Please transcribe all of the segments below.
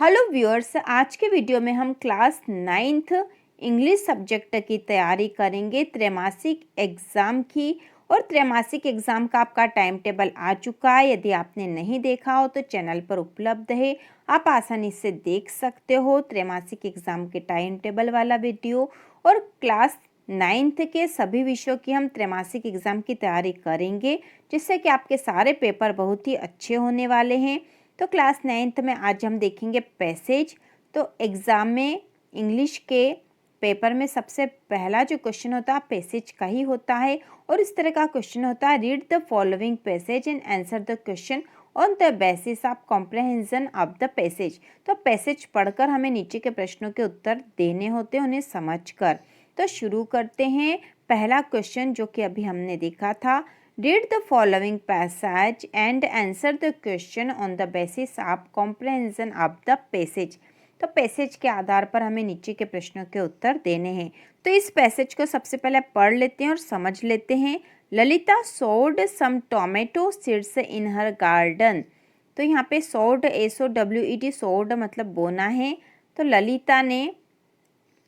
Hello viewers, आज के video में हम क्लास 9th इंग्लिश सब्जेक्ट की तैयारी करेंगे त्रैमासिक एग्ज़ाम की। और त्रैमासिक एग्ज़ाम का आपका टाइम टेबल आ चुका है। यदि आपने नहीं देखा हो तो चैनल पर उपलब्ध है, आप आसानी से देख सकते हो त्रैमासिक एग्ज़ाम के टाइम टेबल वाला वीडियो। और क्लास 9th के सभी विषयों की हम त्रैमासिक एग्ज़ाम की तैयारी करेंगे, जिससे कि आपके सारे पेपर बहुत ही अच्छे होने वाले हैं। तो क्लास 9th में आज हम देखेंगे पैसेज। तो एग्ज़ाम में इंग्लिश के पेपर में सबसे पहला जो क्वेश्चन होता है पैसेज का ही होता है। और इस तरह का क्वेश्चन होता है, read the following passage and answer the question on the basis of comprehension of the passage. तो पैसेज पढ़कर हमें नीचे के प्रश्नों के उत्तर देने होते हैं, उन्हें समझकर। तो शुरू करते हैं। पहला क्वेश्चन जो कि अभी हमने देखा था, read the following passage and answer the question on the basis of comprehension of the passage। तो पैसेज के आधार पर हमें नीचे के प्रश्नों के उत्तर देने हैं। तो इस पैसेज को सबसे पहले पढ़ लेते हैं और समझ लेते हैं। Lalita sowed some tomato seeds in her garden। तो यहाँ पे sowed SOWED sowed मतलब बोना है। तो ललिता ने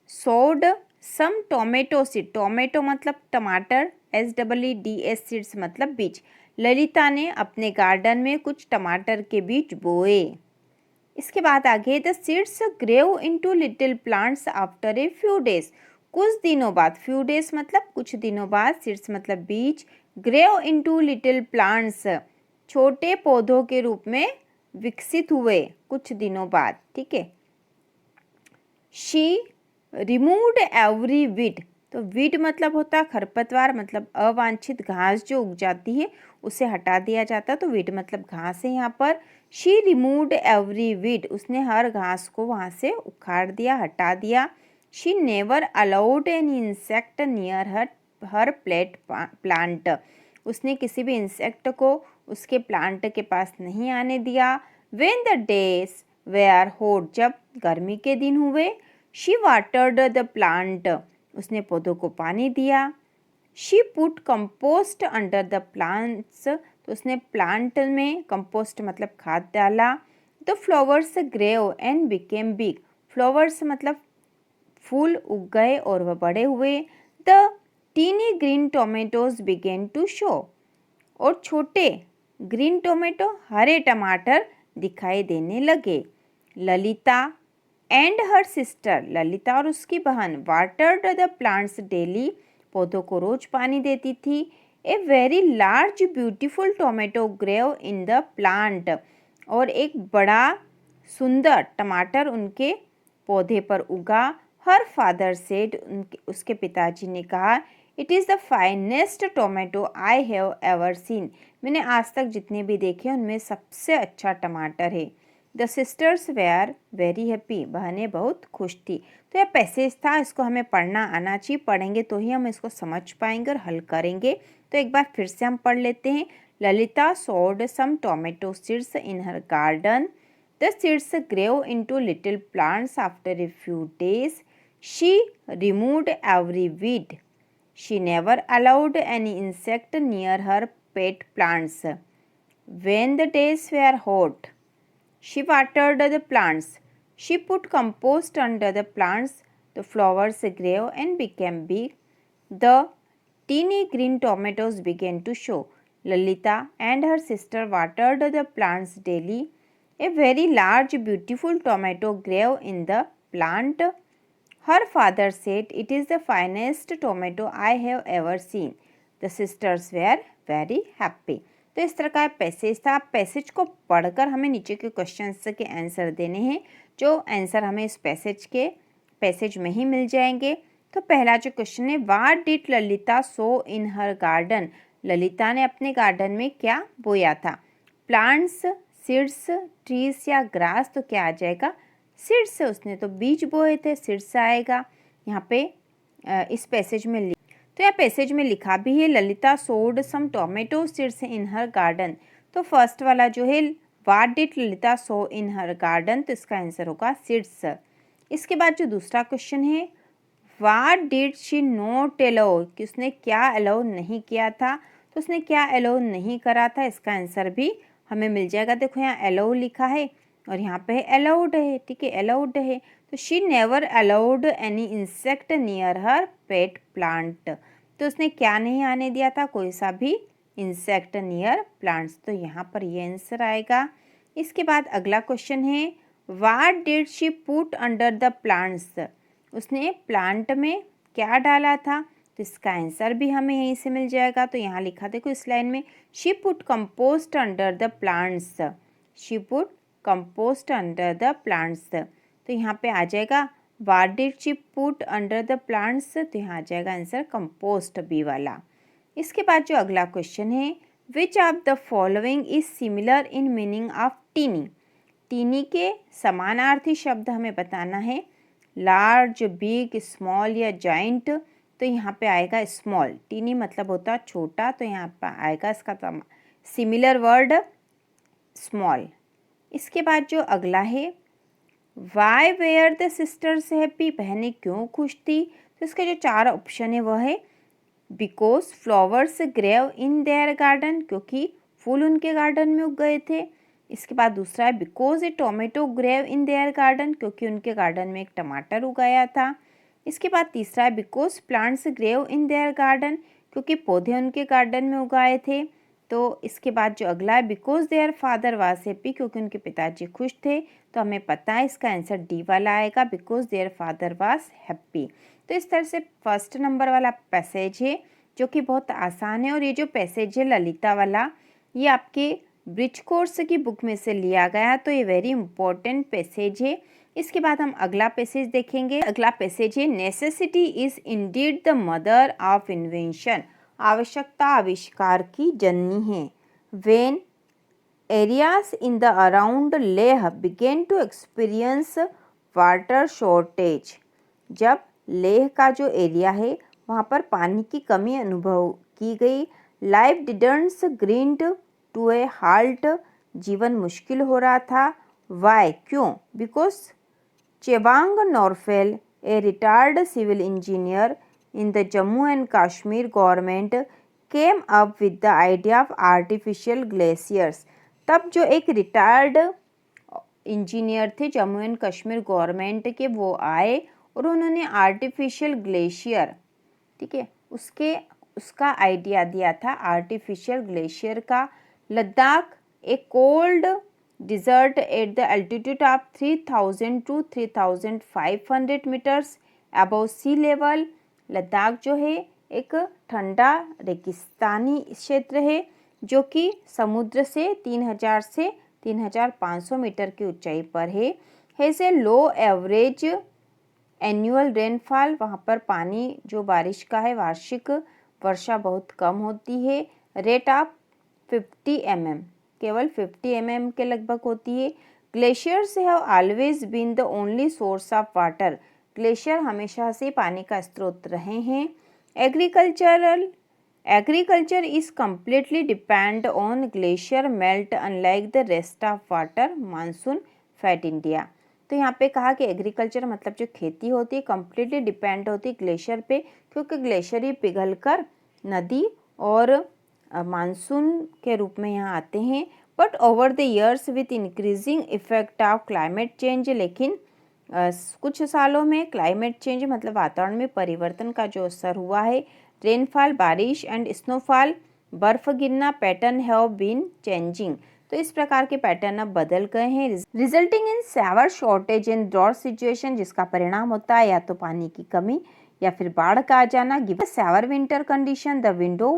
sowed some tomato seed, tomato मतलब टमाटर, SEEDS सीड्स मतलब बीज। ललिता ने अपने गार्डन में कुछ टमाटर के बीज बोए। इसके बाद आगे, the seeds grew into little plants after a few days. कुछ दिनों बाद, फ्यू डेज मतलब कुछ दिनों बाद, सीड्स मतलब बीज, ग्रेव इनटू लिटिल प्लांट्स छोटे पौधों के रूप में विकसित हुए कुछ दिनों बाद। ठीक है। She removed every weed. तो वीड मतलब होता है खरपतवार, मतलब अवांछित घास जो उग जाती है उसे हटा दिया जाता है। तो वीड मतलब घास है यहाँ पर। शी रिमूव्ड एवरी वीड, उसने हर घास को वहाँ से उखाड़ दिया, हटा दिया। She never allowed an insect near her plant, उसने किसी भी इंसेक्ट को उसके प्लांट के पास नहीं आने दिया। When the days were hot, जब गर्मी के दिन हुए। शी वाटर्ड द प्लांट, उसने पौधों को पानी दिया। She put compost under the plants, तो उसने प्लांट में कंपोस्ट मतलब खाद डाला। The flowers grew and became big, flowers मतलब फूल उग गए और वह बड़े हुए। The tiny green tomatoes began to show, और छोटे ग्रीन टोमेटो हरे टमाटर दिखाई देने लगे। Lalita and her sister, Lalita और उसकी बहन, वाटर्ड द प्लांट्स डेली, पौधों को रोज पानी देती थी। A very large beautiful tomato grew in the plant, और एक बड़ा सुंदर टमाटर उनके पौधे पर उगा। हर फादर सेड, उसके पिताजी ने कहा, it is the finest tomato I have ever seen, मैंने आज तक जितने भी देखे उनमें सबसे अच्छा टमाटर है। The sisters were very happy, बहनें बहुत खुश थी। तो यह पैसेज था, इसको हमें पढ़ना आना चाहिए, पढ़ेंगे तो ही हम इसको समझ पाएंगे और हल करेंगे। तो एक बार फिर से हम पढ़ लेते हैं। Lalita sowed some tomato seeds in her garden. The seeds grew into little plants after a few days. She removed every weed. She never allowed any insect near her pet plants. When the days were hot, she watered the plants. She put compost under the plants. The flowers grew and became big. The teeny green tomatoes began to show. Lalita and her sister watered the plants daily. A very large, beautiful tomato grew in the plant. Her father said, it is the finest tomato I have ever seen. The sisters were very happy. तो इस तरह का passage था। Passage को पढ़कर हमें नीचे के क्वेश्चंस के आंसर देने हैं, जो आंसर हमें इस पैसेज में ही मिल जाएंगे। तो पहला जो क्वेश्चन है, what did Lalita sow in her garden, Lalita ने अपने गार्डन में क्या बोया था। प्लांट्स, सीड्स, ट्रीज या ग्रास, तो क्या आ जाएगा सीड्स, उसने तो बीज बोए थे, सीड्स आएगा यहाँ पे इस पैसेज में। तो यह पैसेज में लिखा भी है, Lalita sowed some tomato seeds in her garden. तो फर्स्ट वाला जो है, what did Lalita sow in her garden, तो इसका आंसर होगा सीड्स। इसके बाद जो दूसरा क्वेश्चन है, what did she not allow, कि उसने क्या अलाउ नहीं किया था, तो उसने क्या अलाउ नहीं करा था, इसका आंसर भी हमें मिल जाएगा। देखो यहाँ अलाउ लिखा है, और यहाँ पे है अलाउड है, ठीक है, अलाउड है। तो she never allowed any insect near her pet plant, तो उसने क्या नहीं आने दिया था, कोई सा भी इंसेक्ट नियर प्लांट्स, तो यहाँ पर ये आंसर आएगा। इसके बाद अगला क्वेश्चन है what did she put under the plants, उसने प्लांट में क्या डाला था, तो इसका आंसर भी हमें यहीं से मिल जाएगा। तो यहाँ लिखा देखो इस लाइन में, she put compost under the plants, she put compost under the plants, तो यहाँ पे आ जाएगा what did she put under the plants, तो यहाँ आ जाएगा आंसर कंपोस्ट बी वाला। इसके बाद जो अगला क्वेश्चन है which of the following is similar in meaning of tiny, tiny के समानार्थी शब्द हमें बताना है, लार्ज, बिग, स्मॉल या जाइंट, तो यहाँ पे आएगा स्मॉल, टीनी मतलब होता है छोटा, तो यहाँ पे आएगा इसका सिमिलर वर्ड स्मॉल। इसके बाद जो अगला है why were the sisters happy, बहनें क्यों खुश थी, तो इसके जो 4 ऑप्शन है वह है because flowers grew in their garden, क्योंकि फूल उनके गार्डन में उग गए थे। इसके बाद दूसरा है because a tomato grew in their garden, क्योंकि उनके गार्डन में एक टमाटर उगाया था। इसके बाद तीसरा है because plants grew in their garden, क्योंकि पौधे उनके गार्डन में उगाए थे। तो इसके बाद जो अगला है because their father was happy, क्योंकि उनके पिताजी खुश थे, तो हमें पता है इसका आंसर डी वाला आएगा because their father was happy. तो इस तरह से फर्स्ट नंबर वाला पैसेज है जो कि बहुत आसान है, और ये जो पैसेज है ललिता वाला ये आपके ब्रिज कोर्स की बुक में से लिया गया है, तो ये वेरी इंपॉर्टेंट पैसेज है। इसके बाद हम अगला पैसेज देखेंगे। अगला पैसेज है necessity is indeed the mother of invention, आवश्यकता आविष्कार की जननी है। When areas in the around Leh began to experience water shortage, जब लेह का जो एरिया है वहाँ पर पानी की कमी अनुभव की गई। Life didn't grind to a halt, जीवन मुश्किल हो रहा था। वाई, क्यों, because Chewang Norphel a retired civil engineer in the Jammu and Kashmir government came up with the idea of artificial glaciers, तब जो एक रिटायर्ड इंजीनियर थे जम्मू एंड कश्मीर गवर्नमेंट के, वो आए और उन्होंने आर्टिफिशियल ग्लेशियर, ठीक है, उसका आइडिया दिया था आर्टिफिशियल ग्लेशियर का। Ladakh a cold desert at the altitude of 3000 to 3500 meters above sea level, Ladakh जो है एक ठंडा रेगिस्तानी क्षेत्र है जो कि समुद्र से 3000 से 3500 मीटर की ऊंचाई पर है। Has a low average annual rainfall, वहाँ पर पानी जो बारिश का है वार्षिक वर्षा बहुत कम होती है। रेट ऑफ 50 mm, केवल 50 mm के लगभग होती है। Glaciers have always been the only source of water, glacier हमेशा से पानी का स्रोत रहे हैं। Agriculture is completely depend on glacier melt unlike the rest of water monsoon fed India, तो यहाँ पे कहा कि एग्रीकल्चर मतलब जो खेती होती है कम्प्लीटली डिपेंड होती है ग्लेशियर पे, क्योंकि ग्लेशियर ही पिघलकर नदी और मानसून के रूप में यहाँ आते हैं। But over the years with increasing effect of climate change, लेकिन कुछ सालों में क्लाइमेट चेंज मतलब वातावरण में परिवर्तन का जो असर हुआ है, रेनफॉल बारिश एंड स्नोफॉल बर्फ गिरना पैटर्न हैव बीन चेंजिंग, तो इस प्रकार के पैटर्न अब बदल गए हैं, resulting in severe shortage in drought situation, जिसका परिणाम होता है या तो पानी की कमी या फिर बाढ़ का आ जाना। Given severe winter condition the window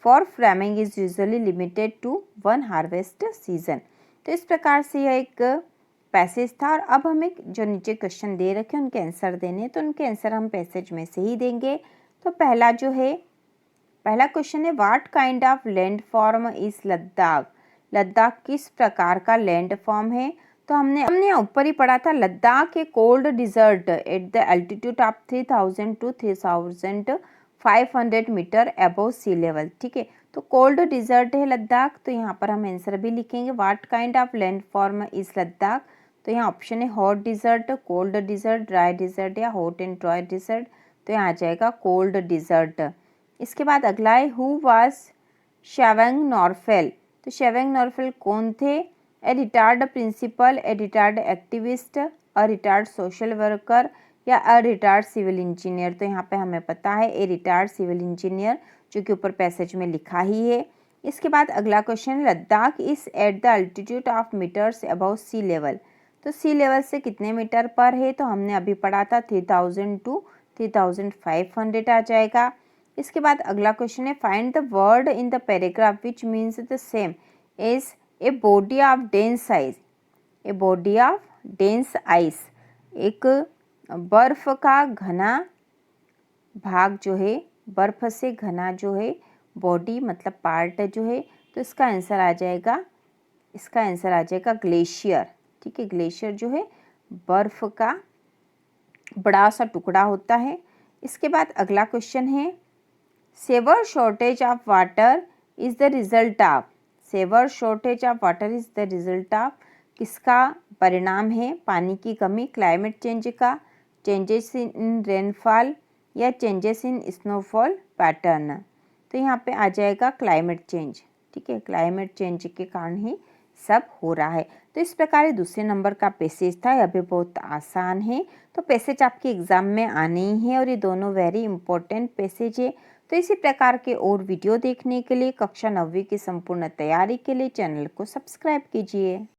for farming is usually limited to 1 harvest season, तो इस प्रकार से यह एक पैसेज था। और अब हमें जो नीचे क्वेश्चन दे रखे हैं उनके आंसर देने, तो उनके आंसर हम पैसेज में से ही देंगे। तो पहला क्वेश्चन है what kind of land form is Ladakh, Ladakh किस प्रकार का लैंड फॉर्म है, तो हमने ऊपर ही पढ़ा था Ladakh a cold desert at the altitude of 3000 to 3500 meter above sea level, ठीक है, तो कोल्ड डिजर्ट है लद्दाख, तो यहाँ पर हम आंसर भी लिखेंगे what kind of land form is Ladakh, तो यहाँ ऑप्शन है hot desert, cold desert, dry desert या हॉट एंड ड्राई डिजर्ट, तो यहाँ आ जाएगा कोल्ड डिजर्ट। इसके बाद अगला है हु वाज शेवेंग नॉरफेल, तो शेवेंग नॉरफेल कौन थे, a retired principal, a retired activist, a retired social worker या अ रिटायर्ड सिविल इंजीनियर। तो यहाँ पे हमें पता है ए रिटायर्ड सिविल इंजीनियर, जो कि ऊपर पैसेज में लिखा ही है। इसके बाद अगला question, Ladakh is at the altitude of meters above sea level. तो सी लेवल से कितने मीटर पर है? तो हमने अभी पढ़ा था 3000 टू 3500 आ जाएगा। इसके बाद अगला क्वेश्चन है, find the word in the paragraph which means the same as a body of dense ice. A body of dense ice, एक बर्फ का घना भाग जो है, बर्फ से घना जो है बॉडी मतलब पार्ट जो है, तो इसका आंसर आ जाएगा ग्लेशियर। ठीक है, ग्लेशियर जो है बर्फ का बड़ा सा टुकड़ा होता है। इसके बाद अगला क्वेश्चन है, severe shortage of water is the result of. Severe shortage of water is the result of, किसका परिणाम है? पानी की कमी, क्लाइमेट चेंज का, चेंजेस इन रेनफॉल या चेंजेस इन स्नोफॉल पैटर्न। तो यहाँ पे आ जाएगा क्लाइमेट चेंज। ठीक है, क्लाइमेट चेंज के कारण ही सब हो रहा है। तो इस प्रकार दूसरे नंबर का पैसेज था, यह भी बहुत आसान है। तो पैसेज आपके एग्जाम में आने ही है और ये दोनों वेरी इंपॉर्टेंट पैसेज है। तो इसी प्रकार के और वीडियो देखने के लिए, कक्षा 9वीं की संपूर्ण तैयारी के लिए चैनल को सब्सक्राइब कीजिए।